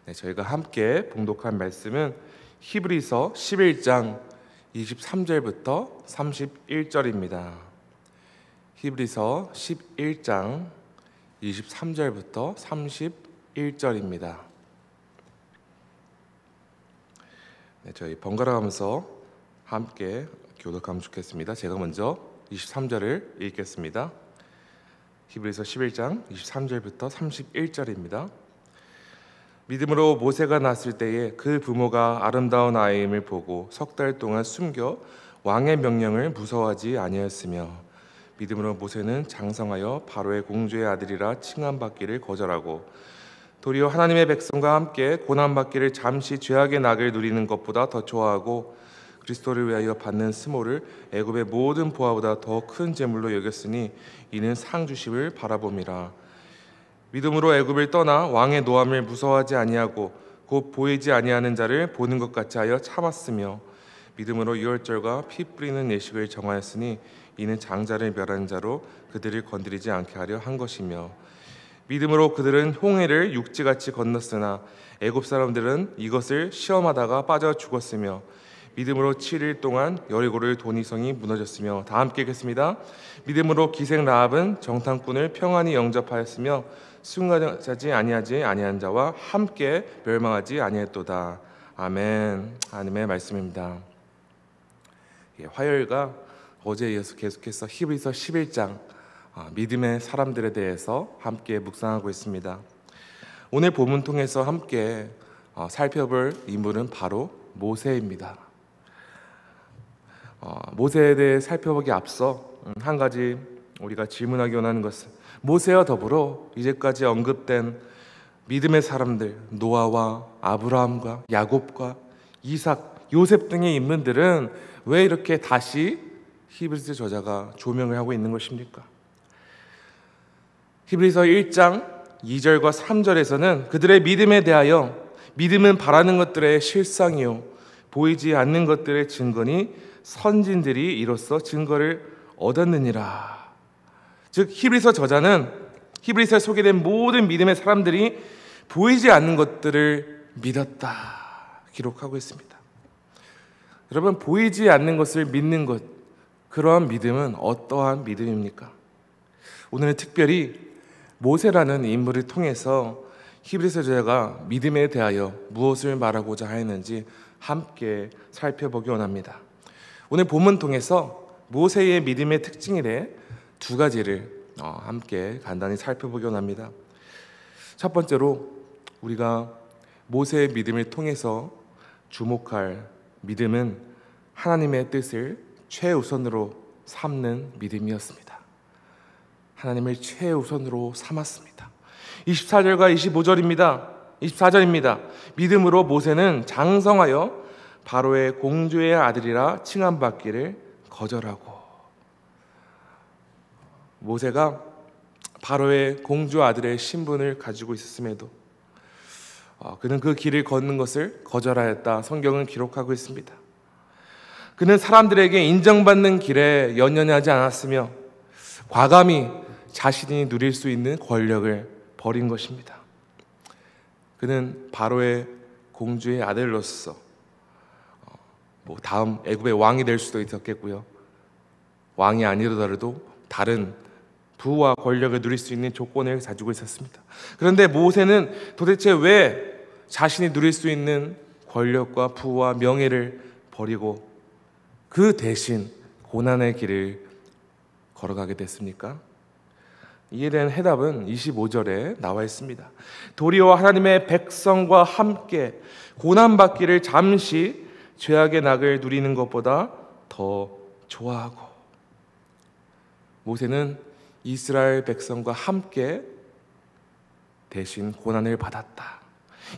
저희가 함께 봉독한 말씀은 히브리서 11장 23절부터 31절입니다. 히브리서 11장 23절부터 31절입니다. 저희 번갈아 가면서 함께 교독하면 좋겠습니다. 제가 먼저 23절을 읽겠습니다. 히브리서 11장 23절부터 31절입니다. 믿음으로 모세가 낳았을 때에 그 부모가 아름다운 아이임을 보고 석 달 동안 숨겨 왕의 명령을 무서워하지 아니하였으며, 믿음으로 모세는 장성하여 바로의 공주의 아들이라 칭함받기를 거절하고 도리어 하나님의 백성과 함께 고난받기를 잠시 죄악의 낙을 누리는 것보다 더 좋아하고 그리스도를 위하여 받는 스모를 애굽의 모든 보화보다 더 큰 재물로 여겼으니 이는 상 주심을 바라봄이라. 믿음으로 애굽을 떠나 왕의 노함을 무서워하지 아니하고 곧 보이지 아니하는 자를 보는 것 같이 하여 참았으며, 믿음으로 유월절과 피 뿌리는 예식을 정하였으니 이는 장자를 멸하는 자로 그들을 건드리지 않게 하려 한 것이며, 믿음으로 그들은 홍해를 육지같이 건넜으나 애굽 사람들은 이것을 시험하다가 빠져 죽었으며, 믿음으로 7일 동안 여리고를 도니성이 무너졌으며. 다 함께 읽겠습니다. 믿음으로 기생 라합은 정탐꾼을 평안히 영접하였으며 순간하지 아니하지 아니한 자와 함께 멸망하지 아니했도다. 아멘. 하나님의 말씀입니다. 화요일과 어제에 이어서 계속해서 히브리서 11장 믿음의 사람들에 대해서 함께 묵상하고 있습니다. 오늘 본문 통해서 함께 살펴볼 인물은 바로 모세입니다. 모세에 대해 살펴보기 앞서 한 가지 우리가 질문하기 원하는 것은, 모세와 더불어 이제까지 언급된 믿음의 사람들 노아와 아브라함과 야곱과 이삭, 요셉 등의 인물들은 왜 이렇게 다시 히브리서 저자가 조명을 하고 있는 것입니까? 히브리서 1장 2절과 3절에서는 그들의 믿음에 대하여 믿음은 바라는 것들의 실상이요 보이지 않는 것들의 증거니 선진들이 이로써 증거를 얻었느니라. 즉 히브리서 저자는 히브리서에 소개된 모든 믿음의 사람들이 보이지 않는 것들을 믿었다 기록하고 있습니다. 여러분, 보이지 않는 것을 믿는 것, 그러한 믿음은 어떠한 믿음입니까? 오늘은 특별히 모세라는 인물을 통해서 히브리서 저자가 믿음에 대하여 무엇을 말하고자 하였는지 함께 살펴보기 원합니다. 오늘 본문 통해서 모세의 믿음의 특징이래 두 가지를 함께 간단히 살펴보기 원합니다. 첫 번째로 우리가 모세의 믿음을 통해서 주목할 믿음은 하나님의 뜻을 최우선으로 삼는 믿음이었습니다. 하나님을 최우선으로 삼았습니다. 24절과 24절입니다. 믿음으로 모세는 장성하여 바로의 공주의 아들이라 칭함받기를 거절하고, 모세가 바로의 공주 아들의 신분을 가지고 있었음에도 그는 그 길을 걷는 것을 거절하였다. 성경은 기록하고 있습니다. 그는 사람들에게 인정받는 길에 연연하지 않았으며 과감히 자신이 누릴 수 있는 권력을 버린 것입니다. 그는 바로의 공주의 아들로서 다음 애굽의 왕이 될 수도 있었겠고요, 왕이 아니더라도 다른 부와 권력을 누릴 수 있는 조건을 가지고 있었습니다. 그런데 모세는 도대체 왜 자신이 누릴 수 있는 권력과 부와 명예를 버리고 그 대신 고난의 길을 걸어가게 됐습니까? 이에 대한 해답은 25절에 나와 있습니다. 도리어 하나님의 백성과 함께 고난받기를 잠시 죄악의 낙을 누리는 것보다 더 좋아하고, 모세는 이스라엘 백성과 함께 대신 고난을 받았다.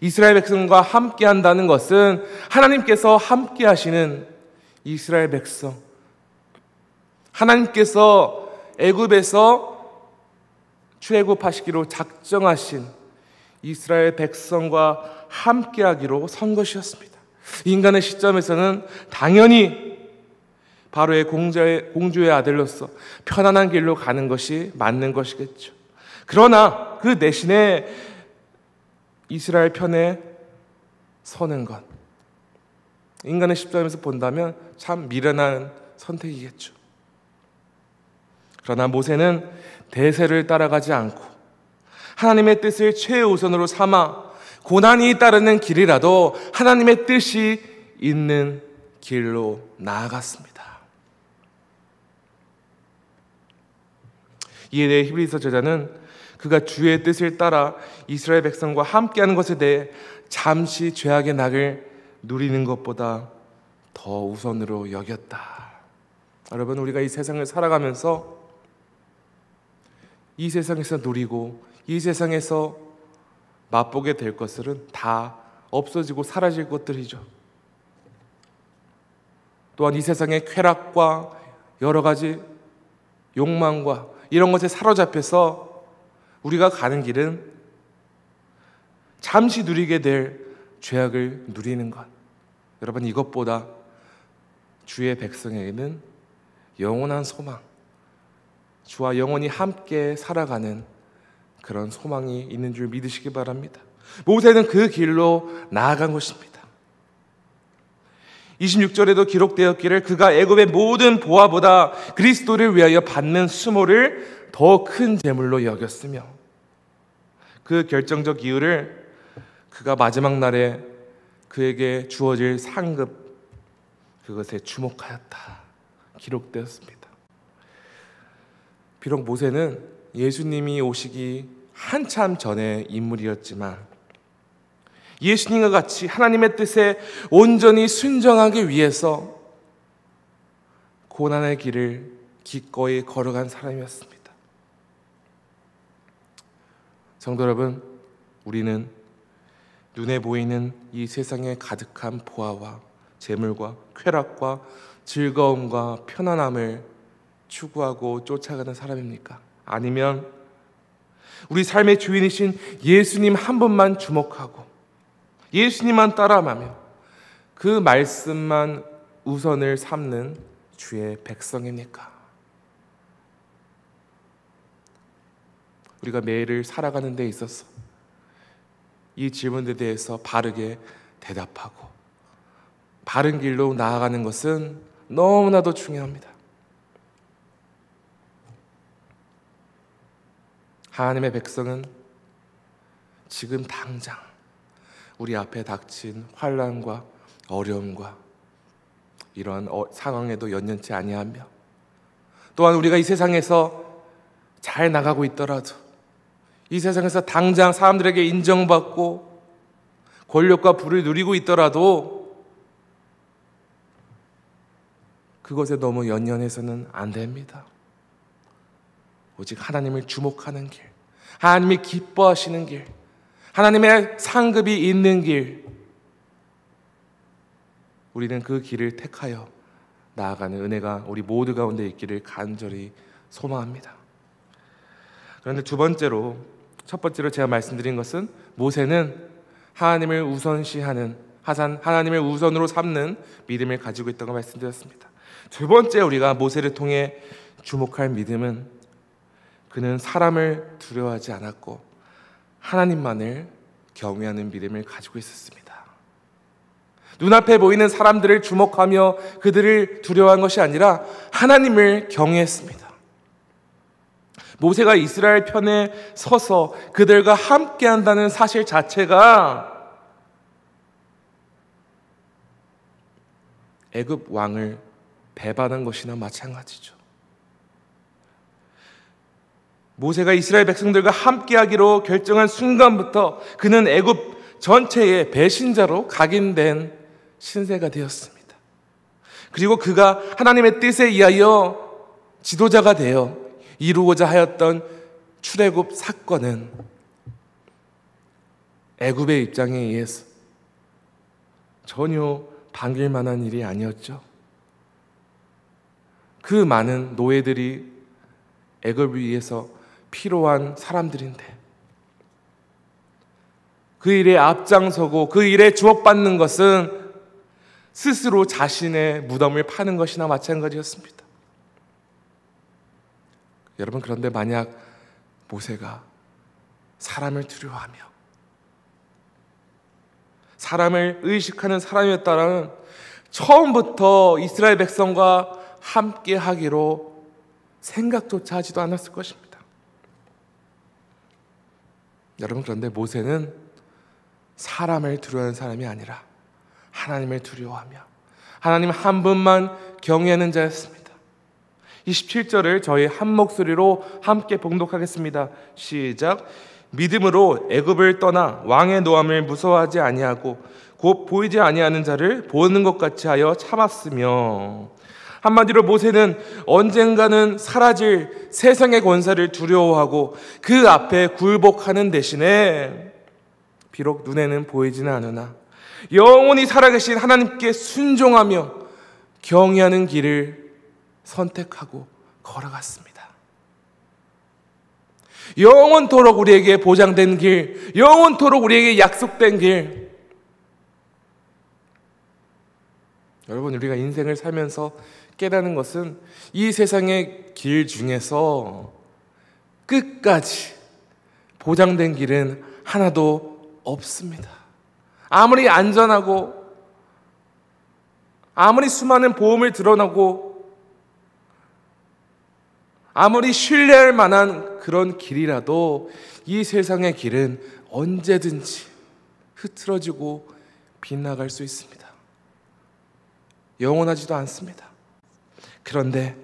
이스라엘 백성과 함께 한다는 것은 하나님께서 함께 하시는 이스라엘 백성, 하나님께서 애굽에서 출애굽하시기로 작정하신 이스라엘 백성과 함께 하기로 선 것이었습니다. 인간의 시점에서는 당연히 바로의 공주의 아들로서 편안한 길로 가는 것이 맞는 것이겠죠. 그러나 그 대신에 이스라엘 편에 서는 것. 인간의 십자가에서 본다면 참 미련한 선택이겠죠. 그러나 모세는 대세를 따라가지 않고 하나님의 뜻을 최우선으로 삼아 고난이 따르는 길이라도 하나님의 뜻이 있는 길로 나아갔습니다. 이에 대해 히브리서 저자는 그가 주의 뜻을 따라 이스라엘 백성과 함께하는 것에 대해 잠시 죄악의 낙을 누리는 것보다 더 우선으로 여겼다. 여러분, 우리가 이 세상을 살아가면서 이 세상에서 누리고 이 세상에서 맛보게 될 것들은 다 없어지고 사라질 것들이죠. 또한 이 세상의 쾌락과 여러 가지 욕망과 이런 것에 사로잡혀서 우리가 가는 길은 잠시 누리게 될 죄악을 누리는 것. 여러분, 이것보다 주의 백성에게는 영원한 소망, 주와 영원히 함께 살아가는 그런 소망이 있는 줄 믿으시기 바랍니다. 모세는 그 길로 나아간 것입니다. 26절에도 기록되었기를 그가 애굽의 모든 보화보다 그리스도를 위하여 받는 수모를 더 큰 재물로 여겼으며, 그 결정적 이유를 그가 마지막 날에 그에게 주어질 상급, 그것에 주목하였다 기록되었습니다. 비록 모세는 예수님이 오시기 한참 전의 인물이었지만 예수님과 같이 하나님의 뜻에 온전히 순종하기 위해서 고난의 길을 기꺼이 걸어간 사람이었습니다. 성도 여러분, 우리는 눈에 보이는 이 세상에 가득한 보화와 재물과 쾌락과 즐거움과 편안함을 추구하고 쫓아가는 사람입니까? 아니면 우리 삶의 주인이신 예수님 한 분만 주목하고 예수님만 따라가며 그 말씀만 우선을 삼는 주의 백성입니까? 우리가 매일을 살아가는 데 있어서 이 질문에 대해서 바르게 대답하고 바른 길로 나아가는 것은 너무나도 중요합니다. 하나님의 백성은 지금 당장 우리 앞에 닥친 환난과 어려움과 이러한 상황에도 연연치 아니하며, 또한 우리가 이 세상에서 잘 나가고 있더라도, 이 세상에서 당장 사람들에게 인정받고 권력과 부를 누리고 있더라도 그것에 너무 연연해서는 안 됩니다. 오직 하나님을 주목하는 길, 하나님이 기뻐하시는 길, 하나님의 상급이 있는 길, 우리는 그 길을 택하여 나아가는 은혜가 우리 모두 가운데 있기를 간절히 소망합니다. 그런데 두 번째로, 첫 번째로 제가 말씀드린 것은 모세는 하나님을 우선시하는, 하나님을 우선으로 삼는 믿음을 가지고 있다고 말씀드렸습니다. 두 번째 우리가 모세를 통해 주목할 믿음은 그는 사람을 두려워하지 않았고 하나님만을 경외하는 믿음을 가지고 있었습니다. 눈앞에 보이는 사람들을 주목하며 그들을 두려워한 것이 아니라 하나님을 경외했습니다. 모세가 이스라엘 편에 서서 그들과 함께한다는 사실 자체가 애굽 왕을 배반한 것이나 마찬가지죠. 모세가 이스라엘 백성들과 함께하기로 결정한 순간부터 그는 애굽 전체의 배신자로 각인된 신세가 되었습니다. 그리고 그가 하나님의 뜻에 의하여 지도자가 되어 이루고자 하였던 출애굽 사건은 애굽의 입장에 의해서 전혀 반길 만한 일이 아니었죠. 그 많은 노예들이 애굽을 위해서 필요한 사람들인데 그 일에 앞장서고 그 일에 주목받는 것은 스스로 자신의 무덤을 파는 것이나 마찬가지였습니다. 여러분, 그런데 만약 모세가 사람을 두려워하며 사람을 의식하는 사람이었다라는 처음부터 이스라엘 백성과 함께 하기로 생각조차 하지도 않았을 것입니다. 여러분, 그런데 모세는 사람을 두려워하는 사람이 아니라 하나님을 두려워하며 하나님 한 분만 경외하는 자였습니다. 27절을 저희 한 목소리로 함께 봉독하겠습니다. 시작. 믿음으로 애굽을 떠나 왕의 노함을 무서워하지 아니하고 곧 보이지 아니하는 자를 보는 것 같이 하여 참았으며. 한마디로 모세는 언젠가는 사라질 세상의 권세를 두려워하고 그 앞에 굴복하는 대신에 비록 눈에는 보이지는 않으나 영원히 살아계신 하나님께 순종하며 경외하는 길을 선택하고 걸어갔습니다. 영원토록 우리에게 보장된 길, 영원토록 우리에게 약속된 길. 여러분, 우리가 인생을 살면서 깨닫는 것은 이 세상의 길 중에서 끝까지 보장된 길은 하나도 없습니다. 아무리 안전하고 아무리 수많은 보험을 드러나고 아무리 신뢰할 만한 그런 길이라도 이 세상의 길은 언제든지 흐트러지고 빗나갈 수 있습니다. 영원하지도 않습니다. 그런데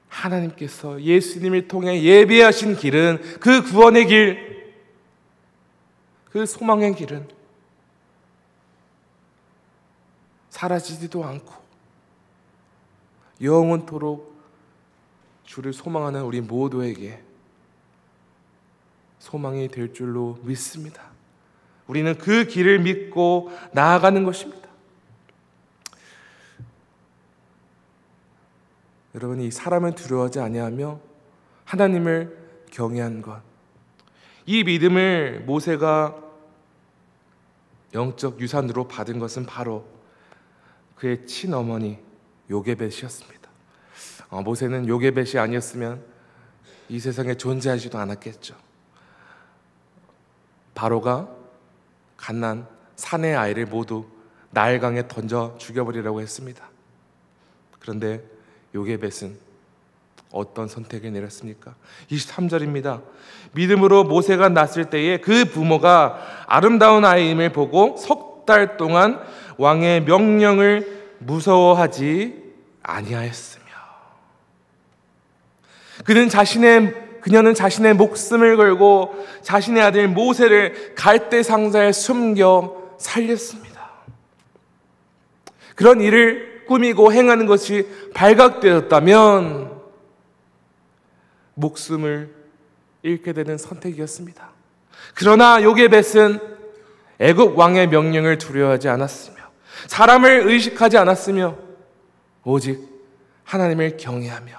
하나님께서 예수님을 통해 예비하신 길은, 그 구원의 길, 그 소망의 길은 사라지지도 않고 영원토록 주를 소망하는 우리 모두에게 소망이 될 줄로 믿습니다. 우리는 그 길을 믿고 나아가는 것입니다. 여러분이 이 사람을 두려워하지 아니하며 하나님을 경외한 것, 이 믿음을 모세가 영적 유산으로 받은 것은 바로 그의 친어머니 요게벳이었습니다. 모세는 요게벳이 아니었으면 이 세상에 존재하지도 않았겠죠. 바로가 갓난 사내 아이를 모두 나일강에 던져 죽여버리라고 했습니다. 그런데 요게벳은 어떤 선택을 내렸습니까? 23절입니다. 믿음으로 모세가 낳았을 때에 그 부모가 아름다운 아이임을 보고 석 달 동안 왕의 명령을 무서워하지 아니하였으며. 그녀는 자신의 목숨을 걸고 자신의 아들 모세를 갈대 상자에 숨겨 살렸습니다. 그런 일을 꾸미고 행하는 것이 발각되었다면 목숨을 잃게 되는 선택이었습니다. 그러나 요게벳은 애굽 왕의 명령을 두려워하지 않았으며 사람을 의식하지 않았으며 오직 하나님을 경외하며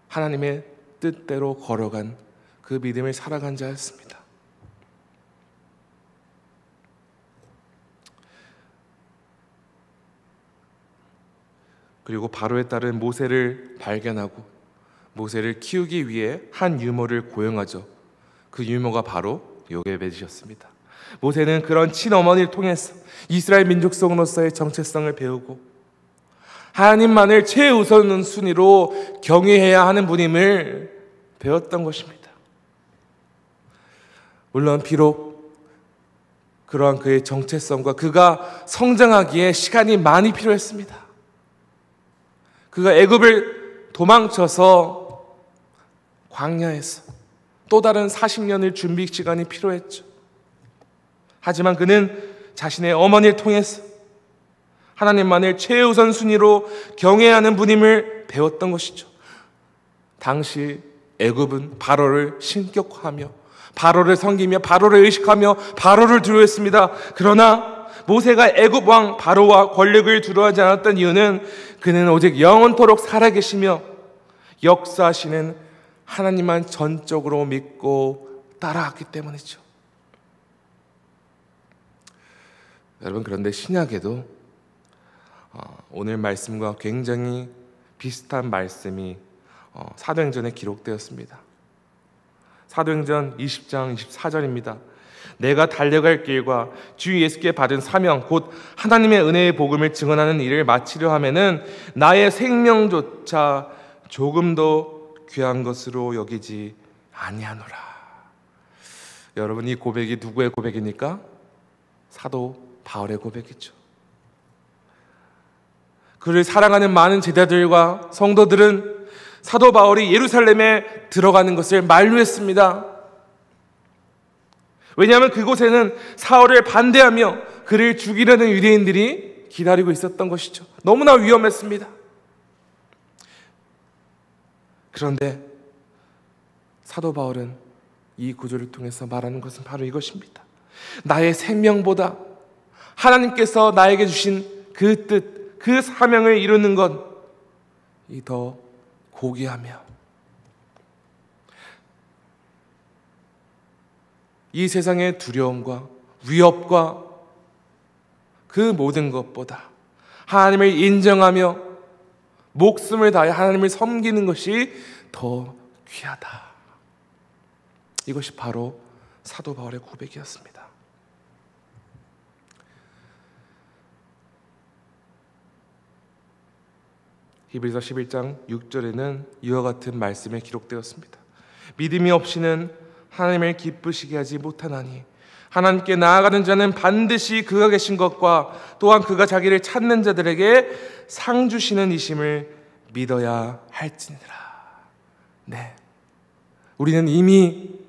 하나님의 뜻대로 걸어간 그 믿음을 살아간 자였습니다. 그리고 바로에 따른 모세를 발견하고 모세를 키우기 위해 한 유모를 고용하죠. 그 유모가 바로 요게벳이었습니다. 모세는 그런 친어머니를 통해서 이스라엘 민족성으로서의 정체성을 배우고 하나님만을 최우선 순위로 경외해야 하는 분임을 배웠던 것입니다. 물론 비록 그러한 그의 정체성과 그가 성장하기에 시간이 많이 필요했습니다. 그가 애굽을 도망쳐서 광야에서 또 다른 40년의 준비 시간이 필요했죠. 하지만 그는 자신의 어머니를 통해서 하나님만을 최우선 순위로 경외하는 분임을 배웠던 것이죠. 당시 애굽은 바로를 신격화하며 바로를 섬기며 바로를 의식하며 바로를 두려워했습니다. 그러나 모세가 애굽 왕 바로와 권력을 두려워하지 않았던 이유는 그는 오직 영원토록 살아계시며 역사하시는 하나님만 전적으로 믿고 따라왔기 때문이죠. 여러분, 그런데 신약에도 오늘 말씀과 굉장히 비슷한 말씀이 사도행전에 기록되었습니다. 사도행전 20장 24절입니다. 내가 달려갈 길과 주 예수께 받은 사명 곧 하나님의 은혜의 복음을 증언하는 일을 마치려 하면은 나의 생명조차 조금도 귀한 것으로 여기지 아니하노라. 여러분, 이 고백이 누구의 고백입니까? 사도 바울의 고백이죠. 그를 사랑하는 많은 제자들과 성도들은 사도 바울이 예루살렘에 들어가는 것을 만류했습니다. 왜냐하면 그곳에는 사울을 반대하며 그를 죽이려는 유대인들이 기다리고 있었던 것이죠. 너무나 위험했습니다. 그런데 사도 바울은 이 구절을 통해서 말하는 것은 바로 이것입니다. 나의 생명보다 하나님께서 나에게 주신 그 뜻, 그 사명을 이루는 것 이 더 고귀하며 이 세상의 두려움과 위협과 그 모든 것보다 하나님을 인정하며 목숨을 다해 하나님을 섬기는 것이 더 귀하다. 이것이 바로 사도 바울의 고백이었습니다. 히브리서 11장 6절에는 이와 같은 말씀이 기록되었습니다. 믿음이 없이는 하나님을 기쁘시게 하지 못하나니 하나님께 나아가는 자는 반드시 그가 계신 것과 또한 그가 자기를 찾는 자들에게 상 주시는 이심을 믿어야 할지니라. 네, 우리는 이미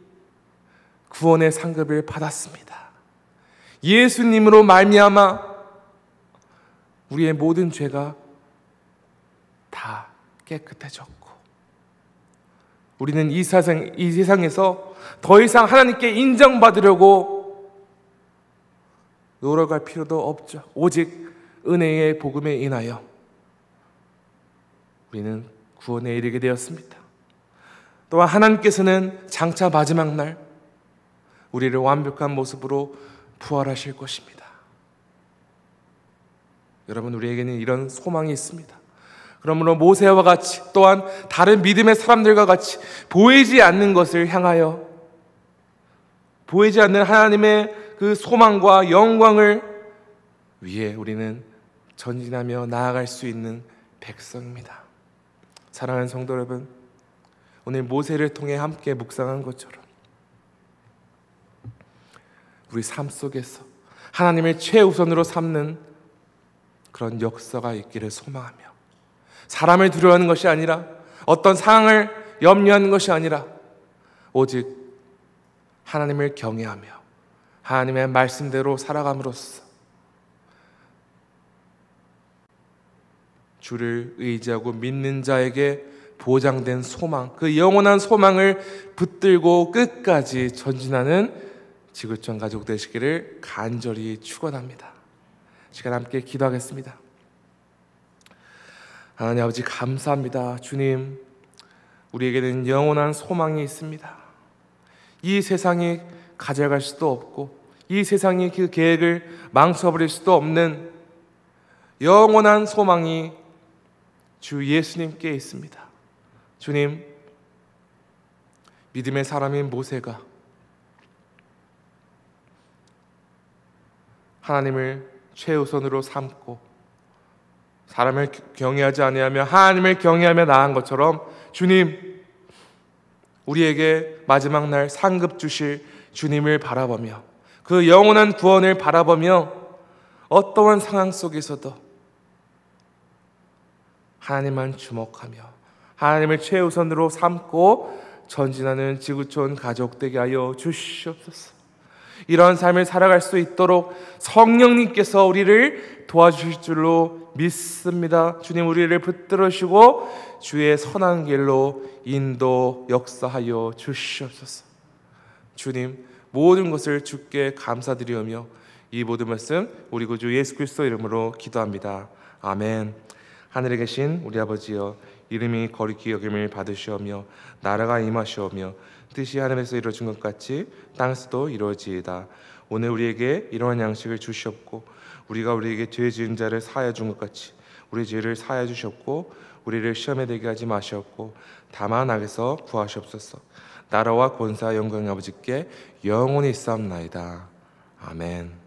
구원의 상급을 받았습니다. 예수님으로 말미암아 우리의 모든 죄가 다 깨끗해졌고 우리는 이 세상에서 더 이상 하나님께 인정받으려고 노력할 필요도 없죠. 오직 은혜의 복음에 인하여 우리는 구원에 이르게 되었습니다. 또한 하나님께서는 장차 마지막 날 우리를 완벽한 모습으로 부활하실 것입니다. 여러분, 우리에게는 이런 소망이 있습니다. 그러므로 모세와 같이 또한 다른 믿음의 사람들과 같이 보이지 않는 것을 향하여 보이지 않는 하나님의 그 소망과 영광을 위해 우리는 전진하며 나아갈 수 있는 백성입니다. 사랑하는 성도 여러분, 오늘 모세를 통해 함께 묵상한 것처럼 우리 삶 속에서 하나님을 최우선으로 삼는 그런 역사가 있기를 소망하며 사람을 두려워하는 것이 아니라 어떤 상황을 염려하는 것이 아니라 오직 하나님을 경외하며 하나님의 말씀대로 살아감으로써 주를 의지하고 믿는 자에게 보장된 소망, 그 영원한 소망을 붙들고 끝까지 전진하는 지구촌 가족 되시기를 간절히 축원합니다. 시간 함께 기도하겠습니다. 하나님 아버지, 감사합니다. 주님, 우리에게는 영원한 소망이 있습니다. 이 세상이 가져갈 수도 없고 이 세상이 그 계획을 망쳐버릴 수도 없는 영원한 소망이 주 예수님께 있습니다. 주님, 믿음의 사람인 모세가 하나님을 최우선으로 삼고 사람을 경외하지 아니하며 하나님을 경외하며 나아간 것처럼 주님, 우리에게 마지막 날 상급 주실 주님을 바라보며 그 영원한 구원을 바라보며 어떠한 상황 속에서도 하나님만 주목하며 하나님을 최우선으로 삼고 전진하는 지구촌 가족 되게 하여 주시옵소서. 이러한 삶을 살아갈 수 있도록 성령님께서 우리를 도와주실 줄로 믿습니다. 주님, 우리를 붙들으시고 주의 선한 길로 인도 역사하여 주시옵소서. 주님, 모든 것을 주께 감사드리오며 이 모든 말씀 우리 구주 예수 그리스도 이름으로 기도합니다. 아멘. 하늘에 계신 우리 아버지여, 이름이 거룩히 여김을 받으시오며 나라가 임하시오며 뜻이 하늘에서 이루어진 것 같이 땅에서도 이루어지이다. 오늘 우리에게 이러한 양식을 주시옵고 우리가 우리에게 죄 지은 자를 사하여 준 것 같이 우리 죄를 사하여 주시옵고 우리를 시험에 들게 하지 마시옵고 다만 악에서 구하시옵소서. 나라와 권세와 영광이 아버지께 영원히 있사옵나이다. 아멘.